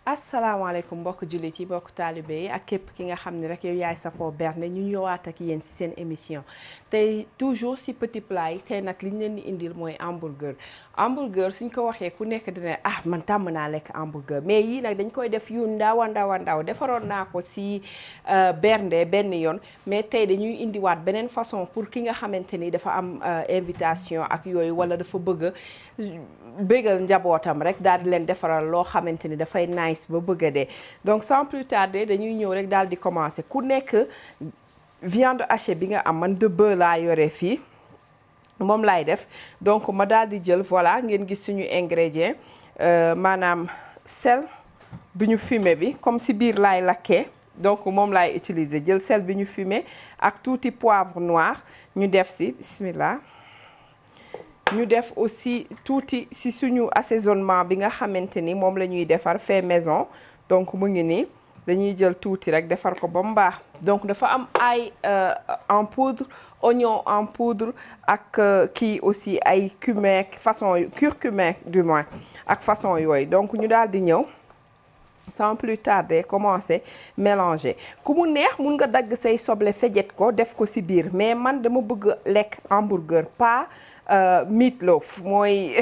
asalaamaaleykum mbokk jullit yi mbokk taalibe yi ak képp ki nga xam ne rek yow yaay safoo berne ñu ñëwaat ak yéen ci seen émission tey toujours ci petit plat yi tey nag li ñu leen di indil mooy hamburger suñ ko waxee ku nekk dina man tàmm naa lekk hamburger mais yii nag dañ koy def yu ndaw a ndaw defaroon naa ko ci bernde benn yoon mais tey dañuy indiwaat beneen façon pour ki nga xamante ni dafa am invitation ak yooyu wala dafa bëgg bégal njabootam rek daal di leen defaral loo xamante ni dafay nice ba bëgg a dee donc sans plus tarder dañuy ñëw rek daal di commencer ku nekk viande hachée bi nga am man de bœuf laa yore fii moom laay def donc ma daal di jël voilà ngeen gis suñu ingrédient maanaam sel bi ñu fumé bi comme si biir laay lakkee donc moom laay utiliser jël sel bi ñu fumé ak tuuti poivre noir ñu def si bismillah ñu def aussi tuuti si suñu assaisonnement bi nga xamante ni moom la ñuy defar fait maison donc mu ngi nii dañuy jël tuuti rek defar ko ba mu baax donc dafa am ay en poudre oignon en poudre ak kii aussi ay cumin façon curcumin du moins ak façon yooyu donc ñu daal di ñëw sans plus tarder commencer mélanger ku mu neex mun nga dagg say soble fejet ko def ko ci biir mais man dama bëgg lekk hamburger pas meatloaf mooy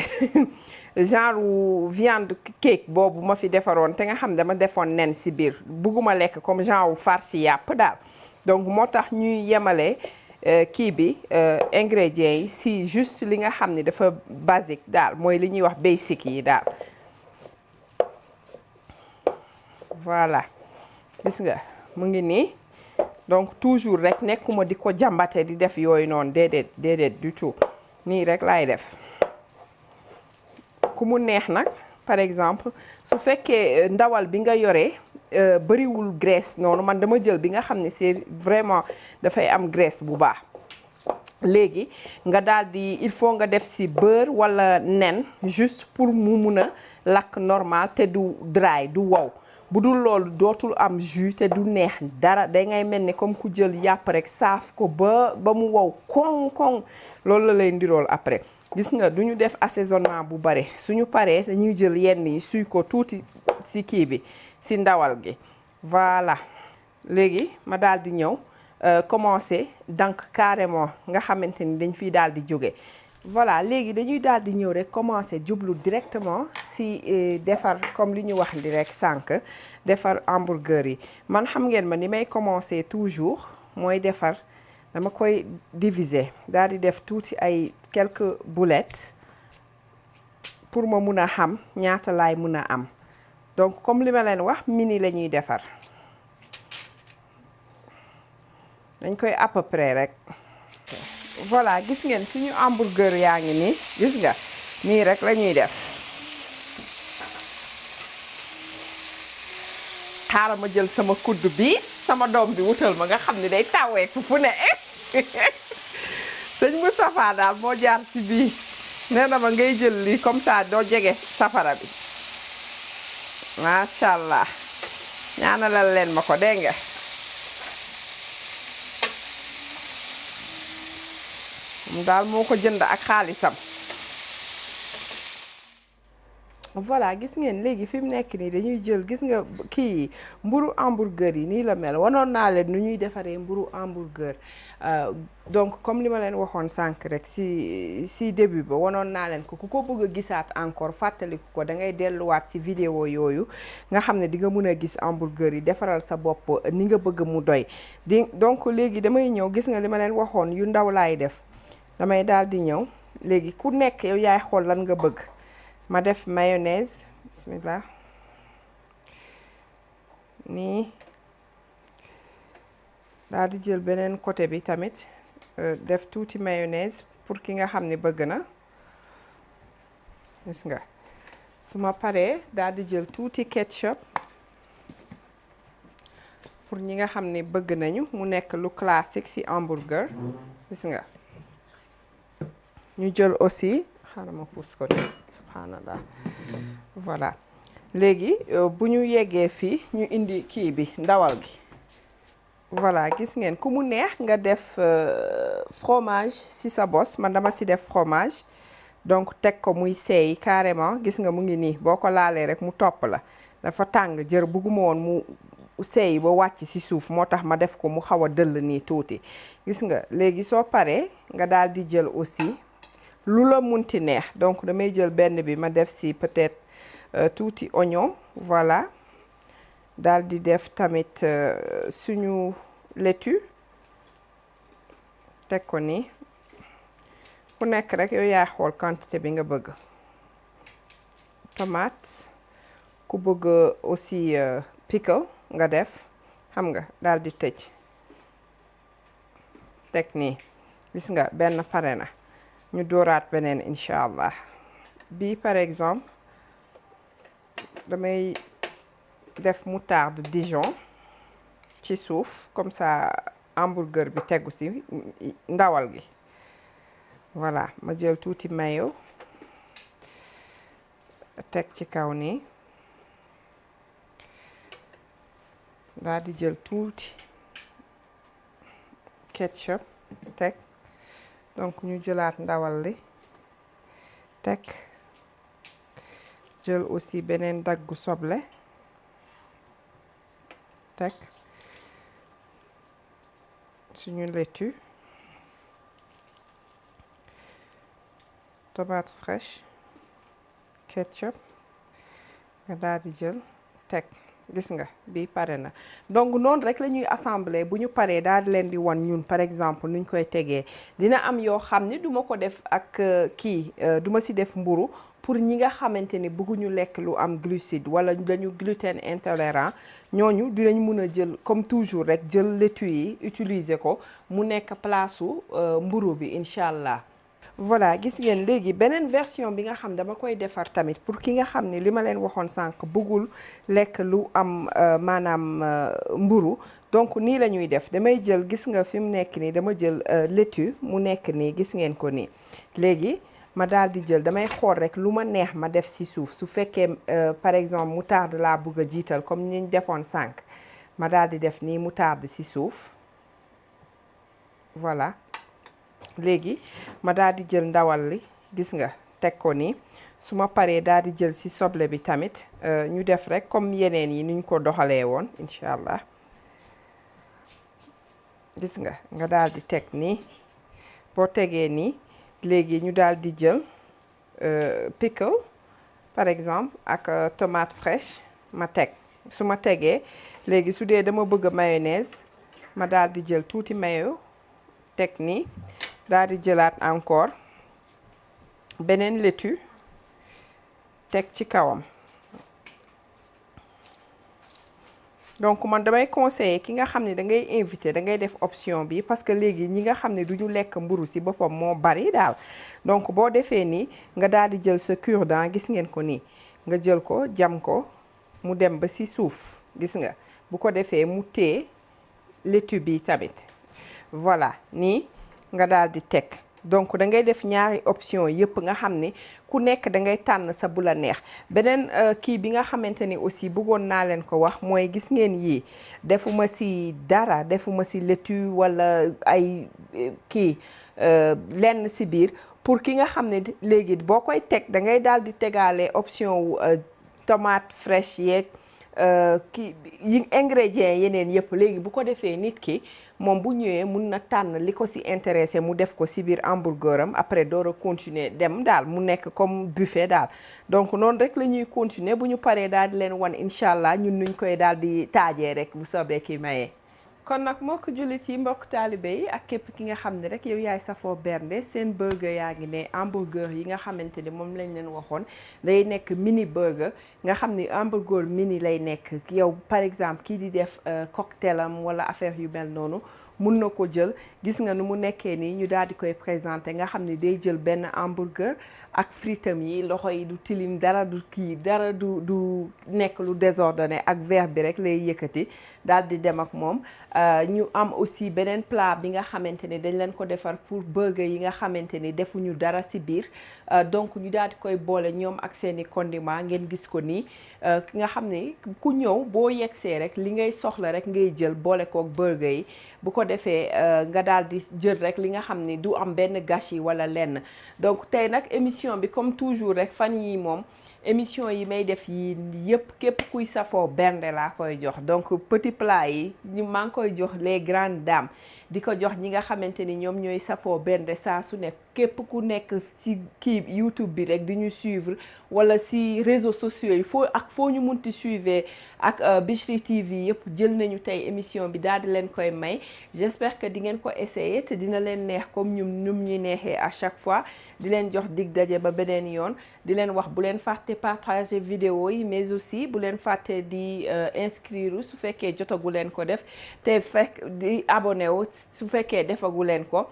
genre viande cake boobu ma fi defaroon te nga xam dama defoon nen ci biir bugguma lekk comme genre farci yàpp daal donc moo tax ñuy yemale kii bi ingrédients yi ci juste li nga xam ni dafa basique daal mooy li ñuy wax basic yi daal voilà gis nga mu ngi nii donc toujours rek nekkuma di ko jàmbate di def yooyu noonu déedéet du tout nii rek laay def ku mu neex nag par exemple su fekkee ndawal bi nga yoree bëriwul graisse noonu man dama jël bi nga xam ne c'est vraiment dafay am graisse bu baax léegi nga daal di il faut nga def ci beurre walla nen juste pour mu mun a lakk normal te du dry du wow bu dul loolu dootul am jus te du neex dara day ngay mel ni comme ku jël yàpp rek saaf ko ba mu wow koŋ loolu la lay ndirool après gis nga du ñu def assaisonnement bu bare suñu paree dañuy jël yenn yi suy ko tuuti ci kii bi ci ndawal gi voilà léegi ma daal di ñëw commencer donc carrément nga xamante ni dañ fiy daal di jóge voilà léegi dañuy daal di ñëw rek commencer jublu directement ci defar comme li ñu wax li rek sànq defar hamburger yi man xam ngeen ma ni may commencer toujours mooy defar dama koy diviser daal di def tuuti ay quelques boulettes pour ma mun a xam ñaata laay mun a am donc comme li ma leen wax mini la ñuy defar dañ koy à peu près rek voilà gis ngeen suñu hamburger yaa ngi nii gis nga nii rek la ñuy def xaaral ma jël sama kudd bi sama doom bi wutal ma nga xam ne day tawee fu ne sëñ Moustapha daal moo jaar ci bii nee na ma ngay jël lii comme ça doo jege safara bi macha allah ñaanalal leen ma ko dégg nga mu daal moo ko jënd ak xaalisam voilà gis ngeen léegi fi mu nekk nii dañuy jël gis nga kii mburu hamburger yi nii la mel wanoon naa leen nu ñuy defaree mburu hamburger donc comme li ma leen waxoon sànq rek si début ba wanoon naa leen ko ku ko bëgg a gisaat encore fàttaliku ko da ngay delluwaat si vidéo yooyu nga xam ne di nga mën a gis hamburger yi defaral sa bopp ni nga bëgg mu doy donc léegi damay ñëw gis nga li ma leen waxoon yu ndaw laay def damay daal di ñëw léegi ku nekk yow yaay xool lan nga bëgg ma def mayonnaise bismillah nii daal di jël beneen côté bi tamit def tuuti mayonnaise pour ki nga xam ne bëgg na gis nga su ma paree daal di jël tuuti ketchup pour ñi nga xam ne bëgg nañu mu nekk lu classique ci hamburger gis nga ñu jël aussi xaaral ma pousse ko subhanallah voilà léegi bu ñu yeggee fii ñu indi kii bi ndawal gi voilà gis ngeen ku mu neex nga def fromage ci sa bos man dama ci def fromage donc teg ko muy seey carrément gis nga mu ngi nii boo ko laalee rek mu topp la dafa tàng jër bugguma woon mu seey ba wàcc ci suuf moo tax ma def ko mu xaw a dëll nii tuuti gis nga léegi soo paree nga daal di jël aussi lu la munti neex donc damay jël benn bi ma def ci peut-être tuuti oignon voilà daal di def tamit suñu laitue teg ko nii ku nekk rek yow yaa xool quantité bi nga bëgg tomate ku bëgg aussi pickle nga def xam nga daal di tëj teg nii gis nga benn pare na ñu dooraat beneen incha allah bii par exemple damay def moutarde Dijon ci suuf comme ça hamburger bi tegu ci ndawal gi voilà ma jël tuuti mayo teg ci kaw nii daal di jël tuuti ketchup teg donc ñu jëlaat ndawal li teg jël aussi beneen daggu soble teg suñu laitue tomate fraîche ketchup nga daal di jël teg gis nga bii pare na donc noonu rek la ñuy assembler bu ñu paree daal di leen di wan ñun par exemple nuñ koy tegee dina am yoo xam ni duma ko def ak kii duma ci def mburu pour ñi nga xamante ni bëgguñu lekk lu am glucide wala dañu gluten intolérant ñooñu dinañ mën a jël comme toujours rek jël laitue yi utiliser ko mu nekk place u mburu bi incha allah. voilà gis ngeen léegi beneen version bi nga xam dama koy defar tamit pour ki nga xam ne li ma leen waxoon sànq bëggul lekk lu am maanaam mburu donc nii la ñuy def damay jël gis nga fi mu nekk nii dama jël laitue mu nekk nii gis ngeen ko nii léegi ma daal di jël damay xool rek lu ma neex ma def ci suuf su fekkee par exemple moutarde laa bëgg a jiital comme ni ñu defoon sànq ma daal di def nii moutarde ci suuf voilà léegi ma daal di jël ndawal li gis nga teg ko nii su ma paree daal di jël ci soble bi tamit ñu def rek comme yeneen yi nuñ ko doxalee woon incha allah gis nga daal di teg nii boo tegee nii léegi ñu daal di jël pickle par exemple ak tomate fraîche ma teg su ma tegee léegi su dee dama bëgg mayonnaise ma daal di jël tuuti mayo teg nii daal di jëlaat encore beneen laitue teg ci kawam donc man damay conseiller ki nga xam ne da ngay invité da ngay def option bi parce que léegi ñi nga xam ne duñu lekk mburu ci boppam moo bari daal donc boo defee nii nga daal di jël sa cure-dent gis ngeen ko nii nga jël ko jam ko mu dem ba ci suuf gis nga bu ko defee mu téye laitue bi tamit voilà nii nga daal di teg donc da ngay def ñaari option yëpp nga xam ne ku nekk da ngay tànn sa bu la neex beneen kii bi nga xamante ni aussi bëggoon naa leen ko wax mooy gis ngeen yii defuma ci dara defuma ci laitue walla ay kii lenn ci biir pour ki nga xam ne léegi boo koy teg da ngay daal di tegaale option wu tomate fraîche yeeg kii yi ingrédients yeneen yëpp léegi bu ko defee nit ki moom bu ñëwee mun na tànn li ko ci intéressé mu def ko ci biir hamburger am après door a continuer dem daal mu nekk comme buffet daal donc noonu rek la ñuy continuer bu ñu paree daal di leen wan incha allah ñun nuñ koy daal di taajee rek bu soobee ki mayee. kon nag mbokk jullit yi mbokk taalibe yi ak képp ki nga xam ne rek yow yaay safoo bernde seen burger yaa ngi ne hamburger yi nga xamante ni moom lañ leen waxoon day nekk mini burger nga xam ni hamburger mini lay nekk yow par exemple kii di def cocktail am wala affaire yu mel noonu mun na ko jël. Gis nga nu mu nekkee nii ñu daal di koy présenter nga xam ne day jël benn hamburger ak fritam yi loxo yi du tilim dara du kii dara du nekk lu désordonné ak verre bi rek lay yëkkati daal di dem ak moom. ñu am aussi beneen plat bi nga xamante ne dañ leen ko defar pour burger yi nga xamante ni defuñu dara ci biir donc ñu daal di koy boole ñoom ak seeni condiment ngeen gis ko nii ki nga xam ne ku ñëw boo yegsee rek li ngay soxla rek ngay jël boole kook burger yi bu ko defee nga daal di jël rek li nga xam ni du am benn gâchis walla lenn. Donc tey nag émission bi comme toujours rek fan yi moom émission yi may def yi yëpp képp kuy safoo bernde laa koy jox donc petit plat yi maa ngi koy jox les grandes dames di ko jox ñi nga xamante ni ñoom ñooy safoo bernde saa su nekk képp ku nekk ci kii YouTube bi rek di ñu suivre wala ci réseaux sociaux yi foo ñu munti suivre ak Bichri TV yëpp jël nañu tey émission bi daal di leen koy may. J'espère que di ngeen ko essayer te dina leen neex comme ñum ñuy neexee à chaque fois. di leen jox dig daje ba beneen yoon di leen wax bu leen fàtte partager vidéo yi mais aussi bu leen fàtte di inscrire su fekkee jotagu leen ko def te fekk di abonné wu su fekkee defagu leen ko.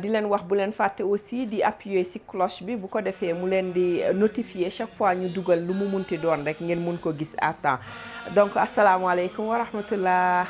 di leen wax bu leen fàtte aussi di appuyer ci cloche bi bu ko defee mu leen di notifier chaque fois ñu dugal lu mu munti doon rek ngeen mun ko gis à temps donc asalaamaaleykum wa rahmatullah